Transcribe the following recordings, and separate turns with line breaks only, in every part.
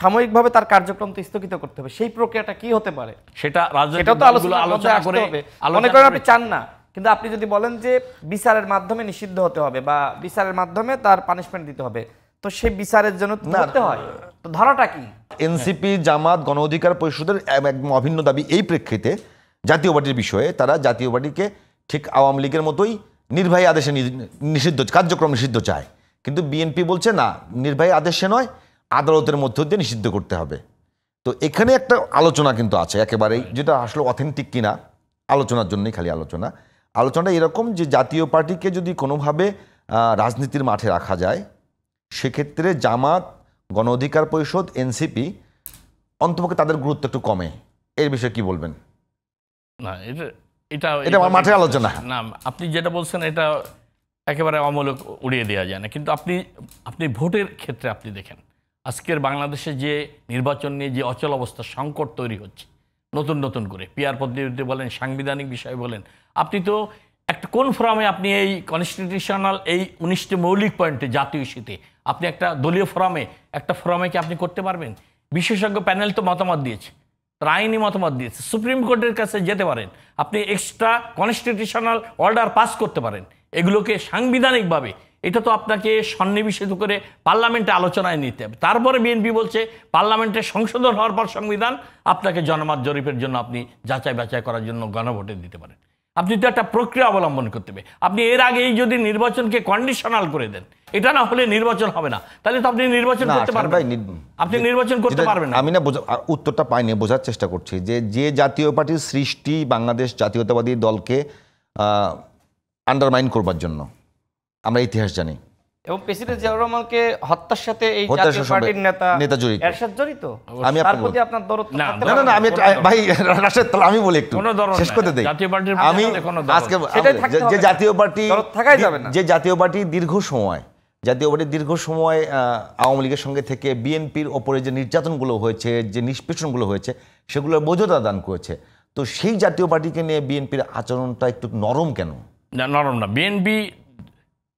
সাময়িকভাবে তার কার্যক্রম তো স্থগিত করতে হবে, সেই প্রক্রিয়াটা কি হতে পারে?
সেটা তো আলোচনা করে
মনে করেন আপনি চান না, কিন্তু আপনি যদি বলেন যে বিচারের মাধ্যমে নিষিদ্ধ হতে হবে বা বিচারের মাধ্যমে তার পানিশমেন্ট দিতে হবে, তো সেই বিচারের জন্য ধরতে হয়, তো ধরাটা কি?
এনসিপি, জামাত, গণ অধিকার পরিষদের একদম অভিন্ন দাবি এই প্রেক্ষিতে জাতীয় পার্টির বিষয়ে তারা জাতীয় পার্টিকে ঠিক আওয়ামী লীগের মতোই নির্বাহী আদেশে নিষিদ্ধ কার্যক্রম নিষিদ্ধ চায়, কিন্তু বিএনপি বলছে না, নির্বাহী আদেশে নয়, আদালতের মধ্য দিয়ে নিষিদ্ধ করতে হবে। তো এখানে একটা আলোচনা কিন্তু আছে একেবারেই, যেটা আসলে অথেন্টিক কিনা আলোচনার জন্যই খালি আলোচনাটা এরকম যে জাতীয় পার্টিকে যদি কোনোভাবে রাজনীতির মাঠে রাখা যায়, সেক্ষেত্রে জামাত, গণ অধিকার পরিষদ, এনসিপি অন্তপক্ষে তাদের গুরুত্ব একটু কমে। এর বিষয়ে কি বলবেন?
না, এটা
মাঠের আলোচনা
না, আপনি যেটা বলছেন এটা একেবারে অমূলক উড়িয়ে দেওয়া যায় না, কিন্তু আপনি ভোটের ক্ষেত্রে আপনি দেখেন আজকের বাংলাদেশে যে নির্বাচন নিয়ে যে অচল অবস্থা, সংকট তৈরি হচ্ছে নতুন করে, পিআর পদ্ধতি বলেন, সাংবিধানিক বিষয় বলেন, আপনি তো একটা কোন ফোরামে আপনি এই কনস্টিটিউশনাল এই 19টি মৌলিক পয়েন্টে জাতীয় ইস্যুতে আপনি একটা দলীয় ফোরামে কি আপনি করতে পারবেন? বিশেষজ্ঞ প্যানেল তো মতামত দিয়েছে, তার আইনি মতামত দিয়েছে, সুপ্রিম কোর্টের কাছে যেতে পারেন, আপনি এক্সট্রা কনস্টিটিউশনাল অর্ডার পাস করতে পারেন, এগুলোকে সাংবিধানিকভাবে এটা তো আপনাকে সন্নিবেশিত করে পার্লামেন্টে আলোচনায় নিতে হবে। তারপরে বিএনপি বলছে পার্লামেন্টে সংশোধন হওয়ার পর সংবিধান আপনাকে জনমত জরিপের জন্য আপনি যাচাই বাছাই করার জন্য গণভোটে দিতে পারেন। আপনি তো একটা প্রক্রিয়া অবলম্বন করতে হবে। আপনি এর আগেই যদি নির্বাচনকে কন্ডিশনাল করে দেন, এটা না হলে নির্বাচন হবে না, তাহলে তো আপনি নির্বাচন করতে পারবেন, আপনি নির্বাচন করতে পারবেন না।
আমি না উত্তরটা পাইনি, বোঝার চেষ্টা করছি যে জাতীয় পার্টির সৃষ্টি বাংলাদেশ জাতীয়তাবাদী দলকে আন্ডারমাইন করবার জন্য, আমরা ইতিহাস জানি,
এবং প্রেসিডেন্ট জিয়াউর রহমানকে হত্যার সাথে এই জাতীয় পার্টির নেতা জড়িত। আমি তার প্রতি আপনার দরদ থাকতে পারে না।
আমি ভাই রাশেদ, আমি বলি একটু শেষ করতে দেই। আমি আজকে যে জাতীয় পার্টি
থাকাই যাবে না,
যে জাতীয় পার্টি দীর্ঘ সময় আওয়ামী লীগের সঙ্গে থেকে বিএনপির ওপরে যে নির্যাতনগুলো হয়েছে, যে নিষ্পেষণগুলো হয়েছে, সেগুলোর বৈধতা দান করেছে, তো সেই জাতীয় পার্টিকে নিয়ে বিএনপির আচরণটা একটু নরম কেন?
নরম না, বিএনপি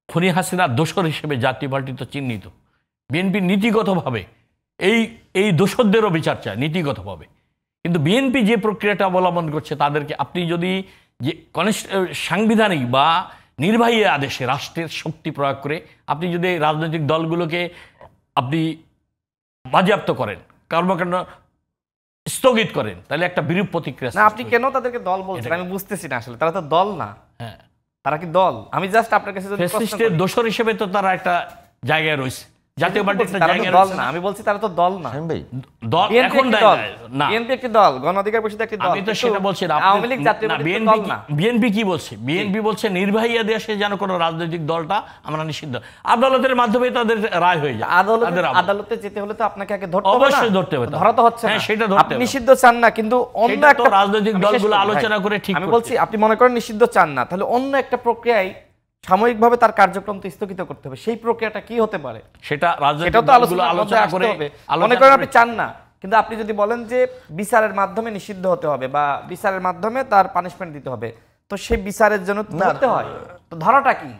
খুনি হাসিনার দোসর হিসেবে জাতীয় পার্টি তো চিহ্নিত। বিএনপি নীতিগতভাবে এই দোসরদেরও বিচার চায় নীতিগতভাবে, কিন্তু বিএনপি যে প্রক্রিয়াটা অবলম্বন করছে তাদেরকে আপনি যদি যে সাংবিধানিক বা নির্বাহী আদেশে রাষ্ট্রের শক্তি প্রয়োগ করে আপনি যদি রাজনৈতিক দলগুলোকে আপনি বাজেয়াপ্ত করেন, কর্মকাণ্ড স্থগিত করেন, তাহলে একটা বিরূপ প্রতিক্রিয়া।
না, আপনি কেন তাদেরকে দল বলছেন আমি বুঝতেছি না আসলে। তারা তো দল না।
হ্যাঁ,
তারা কি দল? আমি জাস্ট আপনার কাছে যদি
ফ্যাসিস্টের দোসর হিসেবে তো তারা একটা জায়গায় রয়েছে, জাতীয় পার্টি একটা জায়গায়
দল না। আমি বলছি তারা তো দল না।
দল এখন না,
বিএনপি একটি দল, গণ অধিকার পরিষদ একটি দল।
আমি তো সেটা বলছি না,
আওয়ামী লীগ জাতীয় পার্টি দল না।
বিএনপি কি বলছে? বিএনপি বলছে নির্বাহী আদেশে যেন কোনো রাজনৈতিক দলটা আমরা নিষিদ্ধ, আদালতের মাধ্যমে তাদের রায় হয়ে যায়।
আদালতে যেতে হলে তো আপনাকে আগে ধরতে হবে,
অবশ্যই ধরতে হবে,
ধরা তো হচ্ছে না।
হ্যাঁ, সেটা ধরতে হবে।
আপনি নিষিদ্ধ চান না, কিন্তু অন্য একটা
রাজনৈতিক দলগুলো আলোচনা করে ঠিক
আমি বলছি আপনি মনে করেন নিষিদ্ধ চান না, তাহলে অন্য একটা প্রক্রিয়ায় সাময়িকভাবে তার কার্যক্রম তো স্থগিত করতে হবে, সেই প্রক্রিয়াটা কি হতে পারে?
সেটা তো আলোচনা করে
মনে করেন আপনি চান না, কিন্তু আপনি যদি বলেন যে বিচারের মাধ্যমে নিষিদ্ধ হতে হবে বা বিচারের মাধ্যমে তার পানিশমেন্ট দিতে হবে, তো সেই বিচারের জন্য ধরতে হয়, তো ধরাটা কি?